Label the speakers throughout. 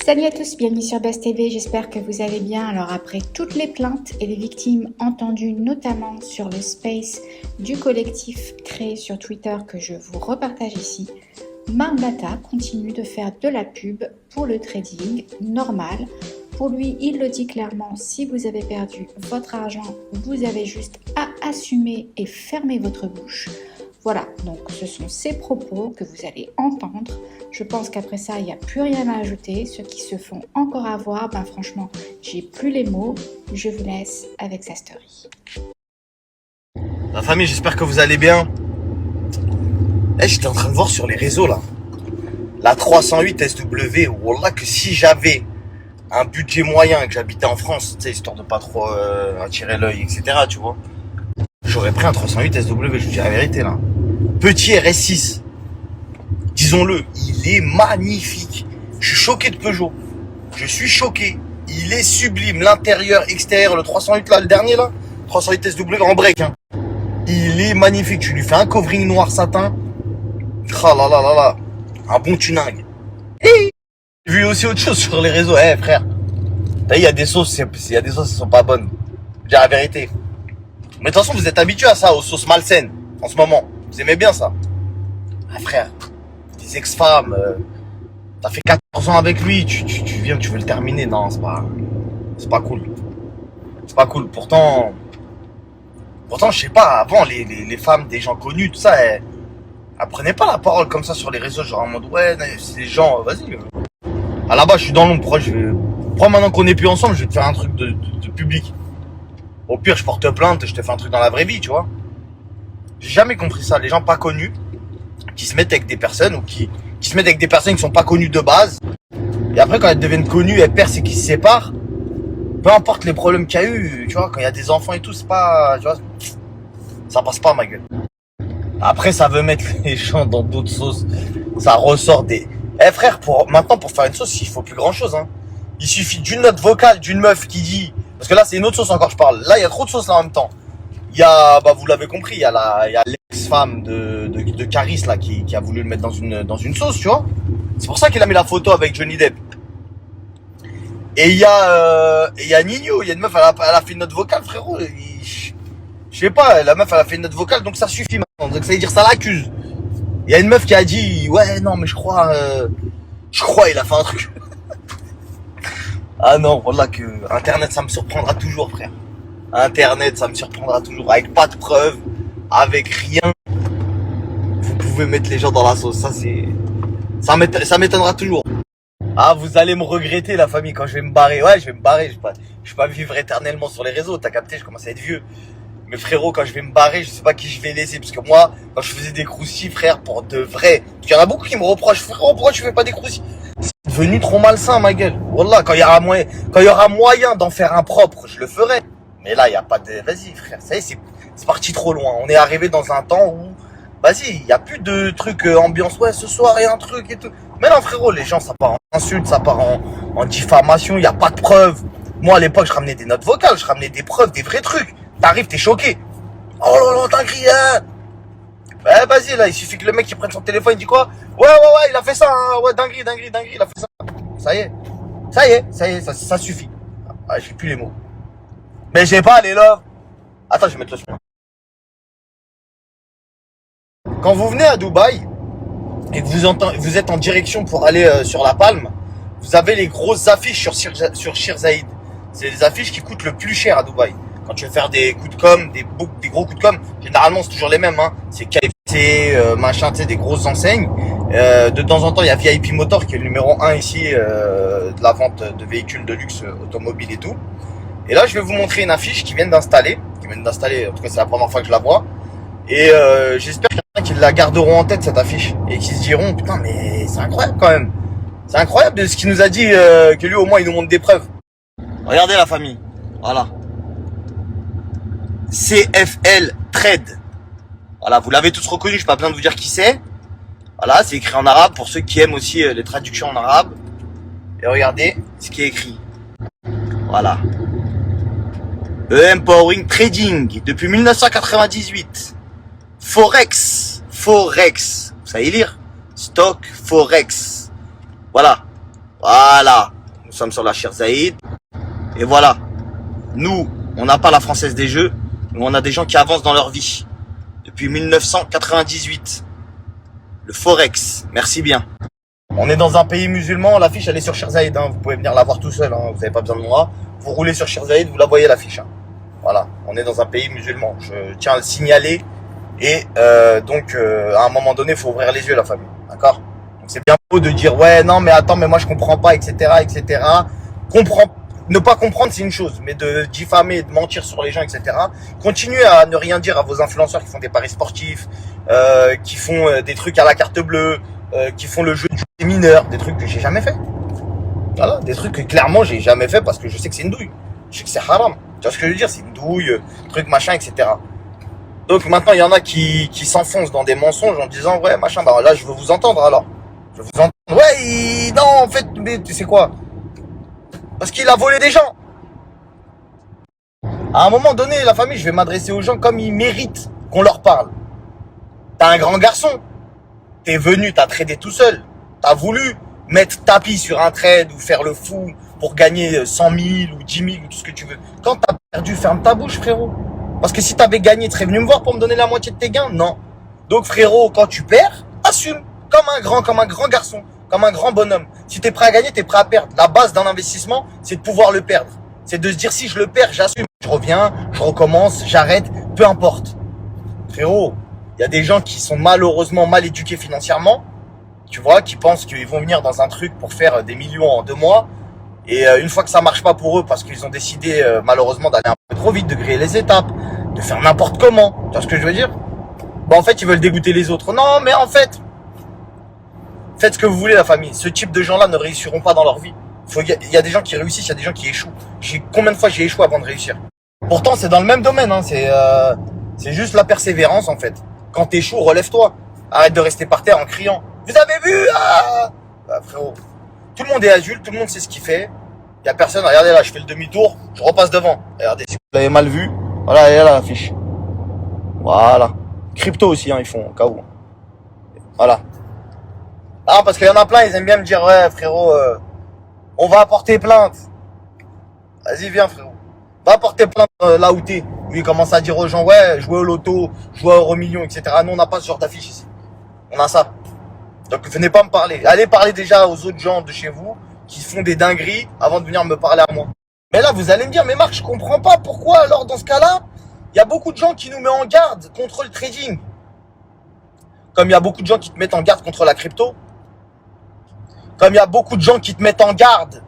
Speaker 1: Salut à tous, bienvenue sur Buzz TV, j'espère que vous allez bien. Alors après toutes les plaintes et les victimes entendues notamment sur le space du collectif créé sur Twitter que je vous repartage ici, Marbata continue de faire de la pub pour le trading normal. Pour lui, il le dit clairement, si vous avez perdu votre argent, vous avez juste à assumer et fermer votre bouche. Voilà, donc ce sont ces propos que vous allez entendre. Je pense qu'après ça, il n'y a plus rien à ajouter. Ceux qui se font encore avoir, ben franchement, j'ai plus les mots. Je vous laisse avec sa story.
Speaker 2: La famille, j'espère que vous allez bien. J'étais en train de voir sur les réseaux là. La 308 SW, wallah que si j'avais un budget moyen et que j'habitais en France, tu sais, histoire de pas trop attirer l'œil, etc., tu vois, j'aurais pris un 308 SW, je vous dis la vérité là. Petit RS6, disons-le, il est magnifique. Je suis choqué de Peugeot. Je suis choqué. Il est sublime. L'intérieur, extérieur, le 308 là, le dernier là, 308 SW en break. Hein. Il est magnifique. Tu lui fais un covering noir satin. Ah là là là là. Un bon tuning. J'ai vu aussi autre chose sur les réseaux. Frère. Il y a des sauces, qui sont pas bonnes. Je veux dire la vérité. Mais de toute façon, vous êtes habitués à ça, aux sauces malsaines, en ce moment. Vous aimez bien ça. Ah frère, des ex-femmes, t'as fait 14 ans avec lui, tu viens, tu veux le terminer. Non, c'est pas cool. C'est pas cool. Pourtant, je sais pas, avant, les femmes des gens connus, tout ça, elles prenaient pas la parole comme ça sur les réseaux, genre en mode, ouais, c'est les gens, vas-y. À la base, je suis dans l'ombre, pourquoi maintenant qu'on est plus ensemble, je vais te faire un truc de public. Au pire, je porte plainte, je te fais un truc dans la vraie vie, tu vois. J'ai jamais compris ça. Les gens pas connus qui se mettent avec des personnes ou qui se mettent avec des personnes qui sont pas connues de base. Et après, quand elles deviennent connues, elles percent et qu'ils se séparent. Peu importe les problèmes qu'il y a eu, tu vois, quand il y a des enfants et tout, c'est pas, tu vois, ça passe pas, ma gueule. Après, ça veut mettre les gens dans d'autres sauces. Ça ressort des... Frère, maintenant, pour faire une sauce, il faut plus grand chose, hein. Il suffit d'une note vocale d'une meuf qui dit... Parce que là, c'est une autre sauce encore, je parle. Là, il y a trop de sauces là en même temps. Il y a, vous l'avez compris, il y a l'ex-femme de Caris là qui a voulu le mettre dans une sauce, tu vois. C'est pour ça qu'il a mis la photo avec Johnny Depp. Et il y a Nino, il y a une meuf, elle a fait une note vocale, frérot. Je sais pas, la meuf, elle a fait une note vocale, donc ça suffit maintenant. Donc ça veut dire ça l'accuse. Il y a une meuf qui a dit, ouais, non, mais je crois, il a fait un truc. Ah non, voilà que Internet, ça me surprendra toujours, frère. Internet, ça me surprendra toujours. Avec pas de preuves, avec rien. Vous pouvez mettre les gens dans la sauce. Ça m'étonnera toujours. Ah, vous allez me regretter, la famille, quand je vais me barrer. Ouais, je vais me barrer. Je vais pas vivre éternellement sur les réseaux. T'as capté, je commence à être vieux. Mais frérot, quand je vais me barrer, je sais pas qui je vais laisser. Parce que moi, quand je faisais des croustilles, frère, pour de vrai. Parce qu'il y en a beaucoup qui me reprochent. Frérot, pourquoi tu fais pas des croustilles? C'est devenu trop malsain, ma gueule. Wallah, quand il y aura moyen d'en faire un propre, je le ferai. Mais là, il n'y a pas de... Vas-y, frère, ça y est, c'est parti trop loin. On est arrivé dans un temps où... Vas-y, il n'y a plus de trucs ambiance. Ouais, ce soir, il y a un truc et tout. Mais non, frérot, les gens, ça part en insulte, ça part en diffamation. Il n'y a pas de preuves. Moi, à l'époque, je ramenais des notes vocales. Je ramenais des preuves, des vrais trucs. T'arrives, t'es choqué. Oh là là, t'as crié, hein. Ouais, vas-y, là, il suffit que le mec, il prenne son téléphone, il dit quoi? Ouais, il a fait ça, hein. Ouais, dinguerie, il a fait ça. Ça y est, ça suffit. Ah, j'ai plus les mots. Mais j'ai pas les love. Attends, je vais mettre le son. Quand vous venez à Dubaï et que vous êtes en direction pour aller sur la Palme, vous avez les grosses affiches sur Sheikh Zayed. C'est les affiches qui coûtent le plus cher à Dubaï. Quand tu veux faire des coups de com, des gros coups de com, généralement c'est toujours les mêmes. Hein. C'est KFC, machin, tu sais, des grosses enseignes. De temps en temps, il y a VIP Motor qui est le numéro 1 ici de la vente de véhicules de luxe automobile et tout. Et là, je vais vous montrer une affiche qui viennent d'installer. En tout cas, c'est la première fois que je la vois. Et j'espère qu'il y en a qui la garderont en tête, cette affiche. Et qui se diront, putain, mais c'est incroyable quand même. C'est incroyable de ce qu'il nous a dit, que lui, au moins, il nous montre des preuves. Regardez la famille. Voilà. CFL Trade. Voilà, vous l'avez tous reconnu, je n'ai pas besoin de vous dire qui c'est. Voilà, c'est écrit en arabe pour ceux qui aiment aussi les traductions en arabe. Et regardez ce qui est écrit. Voilà. Empowering Trading depuis 1998. Forex. Vous savez lire? Stock Forex. Voilà. Nous sommes sur la Cheikh Zayed. Et voilà. Nous, on n'a pas la Française des Jeux. Nous, on a des gens qui avancent dans leur vie. Depuis 1998. Le Forex. Merci bien. On est dans un pays musulman. L'affiche, elle est sur Cheikh Zayed. Hein. Vous pouvez venir la voir tout seul. Hein. Vous n'avez pas besoin de moi. Vous roulez sur Cheikh Zayed, vous la voyez l'affiche. Hein. Voilà. On est dans un pays musulman. Je tiens à le signaler. Et donc, à un moment donné, il faut ouvrir les yeux, la famille. D'accord? Donc, c'est bien beau de dire, ouais, non, mais attends, mais moi, je comprends pas, etc., etc. Ne pas comprendre, c'est une chose, mais de diffamer, de mentir sur les gens, etc. Continuez à ne rien dire à vos influenceurs qui font des paris sportifs, qui font des trucs à la carte bleue, qui font le jeu des mineurs, des trucs que j'ai jamais fait. Voilà, des trucs que clairement, j'ai jamais fait parce que je sais que c'est une douille. Je sais que c'est haram. Tu vois ce que je veux dire? C'est une douille, truc machin, etc. Donc maintenant, il y en a qui s'enfoncent dans des mensonges en disant, ouais, machin, bah là, je veux vous entendre alors. Je veux vous entendre. Ouais, non, en fait, mais tu sais quoi? Parce qu'il a volé des gens. À un moment donné, la famille, je vais m'adresser aux gens comme ils méritent qu'on leur parle. T'as un grand garçon. T'es venu, t'as tradé tout seul. T'as voulu mettre tapis sur un trade ou faire le fou pour gagner 100 000 ou 10 000 ou tout ce que tu veux. Quand t'as perdu, ferme ta bouche, frérot. Parce que si t'avais gagné, tu serais venu me voir pour me donner la moitié de tes gains? Non. Donc, frérot, quand tu perds, assume. Comme un grand garçon. Comme un grand bonhomme. Si t'es prêt à gagner, t'es prêt à perdre. La base d'un investissement, c'est de pouvoir le perdre. C'est de se dire, si je le perds, j'assume. Je reviens, je recommence, j'arrête, peu importe. Frérot, il y a des gens qui sont malheureusement mal éduqués financièrement. Tu vois, qui pensent qu'ils vont venir dans un truc pour faire des millions en 2 mois. Et une fois que ça marche pas pour eux, parce qu'ils ont décidé malheureusement d'aller un peu trop vite, de griller les étapes, de faire n'importe comment. Tu vois ce que je veux dire? Bah en fait, ils veulent dégoûter les autres. Non, mais en fait, faites ce que vous voulez, la famille. Ce type de gens-là ne réussiront pas dans leur vie. Il y a des gens qui réussissent, il y a des gens qui échouent. Combien de fois j'ai échoué avant de réussir? Pourtant, c'est dans le même domaine. Hein. C'est juste la persévérance, en fait. Quand t'échoues, relève-toi. Arrête de rester par terre en criant. Vous avez vu? Bah, frérot. Tout le monde est adulte, tout le monde sait ce qu'il fait. Il y a personne. Regardez là, je fais le demi-tour, je repasse devant. Regardez, si vous l'avez mal vu, voilà, elle est là l'affiche. Voilà. Crypto aussi, hein, ils font au cas où. Voilà. Ah, parce qu'il y en a plein, ils aiment bien me dire, ouais, frérot, on va apporter plainte. Vas-y, viens, frérot. Va apporter plainte là où t'es. Lui, il commence à dire aux gens, ouais, jouez au loto, jouez à Euromillions, etc. Nous, on n'a pas ce genre d'affiche ici. On a ça. Donc, venez pas me parler. Allez parler déjà aux autres gens de chez vous qui font des dingueries avant de venir me parler à moi. Mais là, vous allez me dire, mais Marc, je comprends pas pourquoi, alors, dans ce cas-là, il y a beaucoup de gens qui nous mettent en garde contre le trading. Comme il y a beaucoup de gens qui te mettent en garde contre la crypto. Comme il y a beaucoup de gens qui te mettent en garde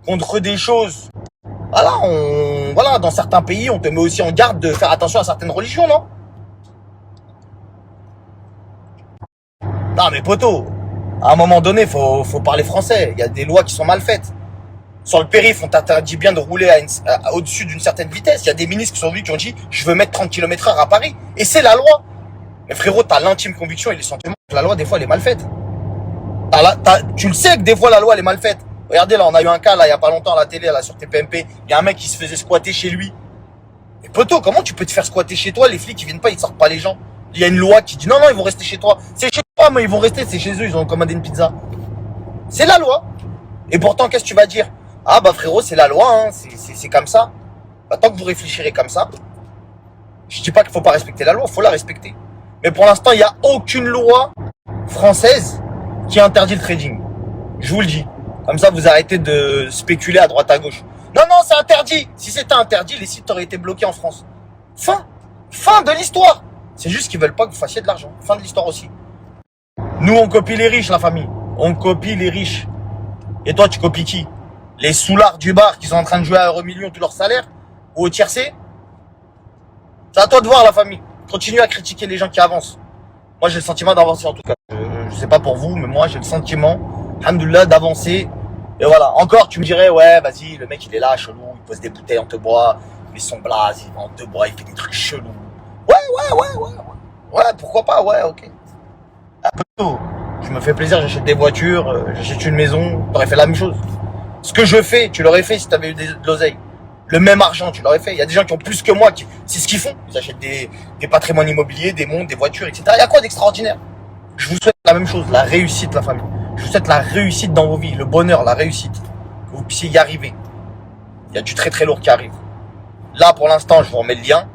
Speaker 2: contre des choses. Voilà, dans certains pays, on te met aussi en garde de faire attention à certaines religions, non? Non, mais poteau, à un moment donné, faut parler français. Il y a des lois qui sont mal faites. Sur le périph', on t'interdit bien de rouler au-dessus d'une certaine vitesse. Il y a des ministres qui sont venus qui ont dit, je veux mettre 30 km/h à Paris. Et c'est la loi. Mais frérot, t'as l'intime conviction et les sentiments que la loi, des fois, elle est mal faite. Tu le sais que des fois, la loi, elle est mal faite. Regardez, là, on a eu un cas, là, il y a pas longtemps, à la télé, là, sur TPMP. Il y a un mec qui se faisait squatter chez lui. Mais poteau, comment tu peux te faire squatter chez toi? Les flics, ils viennent pas, ils sortent pas les gens. Il y a une loi qui dit, non, ils vont rester chez toi. C'est chez toi, mais ils vont rester, c'est chez eux, ils ont commandé une pizza. C'est la loi. Et pourtant, qu'est-ce que tu vas dire? Ah, bah, frérot, c'est la loi, hein, c'est comme ça. Bah, tant que vous réfléchirez comme ça, je dis pas qu'il faut pas respecter la loi, faut la respecter. Mais pour l'instant, il n'y a aucune loi française qui interdit le trading. Je vous le dis. Comme ça, vous arrêtez de spéculer à droite à gauche. Non, c'est interdit. Si c'était interdit, les sites auraient été bloqués en France. Fin de l'histoire. C'est juste qu'ils veulent pas que vous fassiez de l'argent. Fin de l'histoire aussi. Nous, on copie les riches, la famille. On copie les riches. Et toi, tu copies qui? Les soulards du bar qui sont en train de jouer à Euromillions tout leur salaire? Ou au tiercé? C'est à toi de voir, la famille. Continue à critiquer les gens qui avancent. Moi, j'ai le sentiment d'avancer en tout cas. Je sais pas pour vous, mais moi, j'ai le sentiment, alhamdoulilah, d'avancer. Et voilà. Encore, tu me dirais, ouais, vas-y, le mec, il est là, chelou, il pose des bouteilles, on te boit, il met son blaze, il vend, on te boit, il fait des trucs chelous. Ouais, pourquoi pas, ouais, ok. Un peu tôt. Je me fais plaisir, j'achète des voitures, j'achète une maison, t'aurais fait la même chose. Ce que je fais, tu l'aurais fait si t'avais eu de l'oseille. Le même argent, tu l'aurais fait. Il y a des gens qui ont plus que moi, c'est ce qu'ils font. Ils achètent des patrimoines immobiliers, des montres, des voitures, etc. Il y a quoi d'extraordinaire? Je vous souhaite la même chose, la réussite, la famille. Je vous souhaite la réussite dans vos vies, le bonheur, la réussite. Que vous puissiez y arriver. Il y a du très très lourd qui arrive. Là, pour l'instant, je vous remets le lien.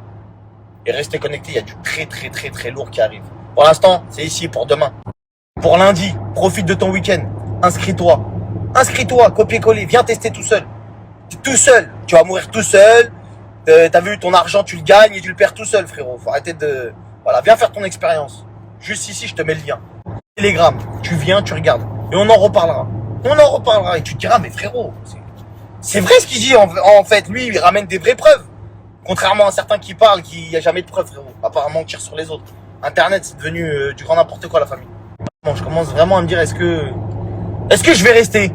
Speaker 2: Et restez connectés, il y a du très très très très lourd qui arrive. Pour l'instant, c'est ici pour demain. Pour lundi, profite de ton week-end. Inscris-toi. Inscris-toi, copier-coller. Viens tester tout seul. Tout seul. Tu vas mourir tout seul. T'as vu, ton argent, tu le gagnes et tu le perds tout seul, frérot. Faut arrêter de... Voilà, viens faire ton expérience. Juste ici, je te mets le lien. Telegram, tu viens, tu regardes. Et on en reparlera. On en reparlera. Et tu te diras, mais frérot, c'est vrai ce qu'il dit. En fait, lui, il ramène des vraies preuves. Contrairement à certains qui parlent, qu'il n'y a jamais de preuves, frérot. Apparemment, on tire sur les autres. Internet, c'est devenu du grand n'importe quoi, la famille. Bon, je commence vraiment à me dire, est-ce que je vais rester?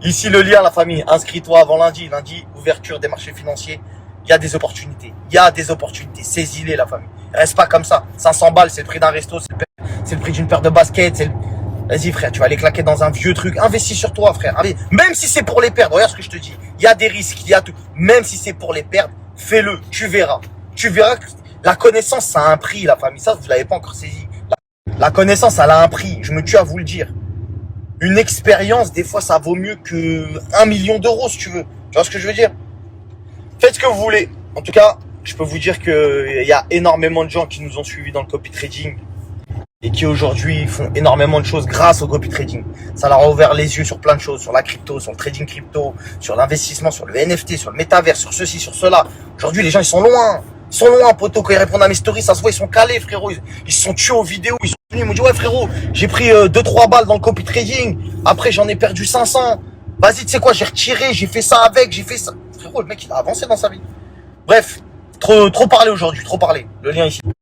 Speaker 2: Ici, le lien, la famille. Inscris-toi avant lundi. Lundi, ouverture des marchés financiers. Il y a des opportunités. Il y a des opportunités. Saisis-les, la famille. Reste pas comme ça. 500 balles, c'est le prix d'un resto. C'est le prix d'une paire de baskets. Vas-y, frère, tu vas les claquer dans un vieux truc. Investis sur toi, frère. Allez, même si c'est pour les perdre. Regarde ce que je te dis. Il y a des risques. Il y a tout. Même si c'est pour les perdre, fais-le. Tu verras. Tu verras que la connaissance, ça a un prix, la famille. Ça, vous l'avez pas encore saisi. La connaissance, elle a un prix. Je me tue à vous le dire. Une expérience, des fois, ça vaut mieux que 1 million d'euros, si tu veux. Tu vois ce que je veux dire? Faites ce que vous voulez. En tout cas, je peux vous dire qu'il y a énormément de gens qui nous ont suivis dans le copy trading et qui aujourd'hui font énormément de choses grâce au copy trading. Ça leur a ouvert les yeux sur plein de choses, sur la crypto, sur le trading crypto, sur l'investissement, sur le NFT, sur le métavers, sur ceci, sur cela. Aujourd'hui, les gens, ils sont loin. Ils sont loin, poteau. Quand ils répondent à mes stories, ça se voit, ils sont calés, frérot. Ils se sont tués aux vidéos. Ils sont venus, ils m'ont dit, ouais, frérot, j'ai pris 2-3 balles dans le copy trading. Après, j'en ai perdu 500. Vas-y, tu sais quoi, j'ai retiré, j'ai fait ça avec, j'ai fait ça. Frérot, le mec, il a avancé dans sa vie. Bref, trop parlé aujourd'hui, trop parlé. Le lien ici.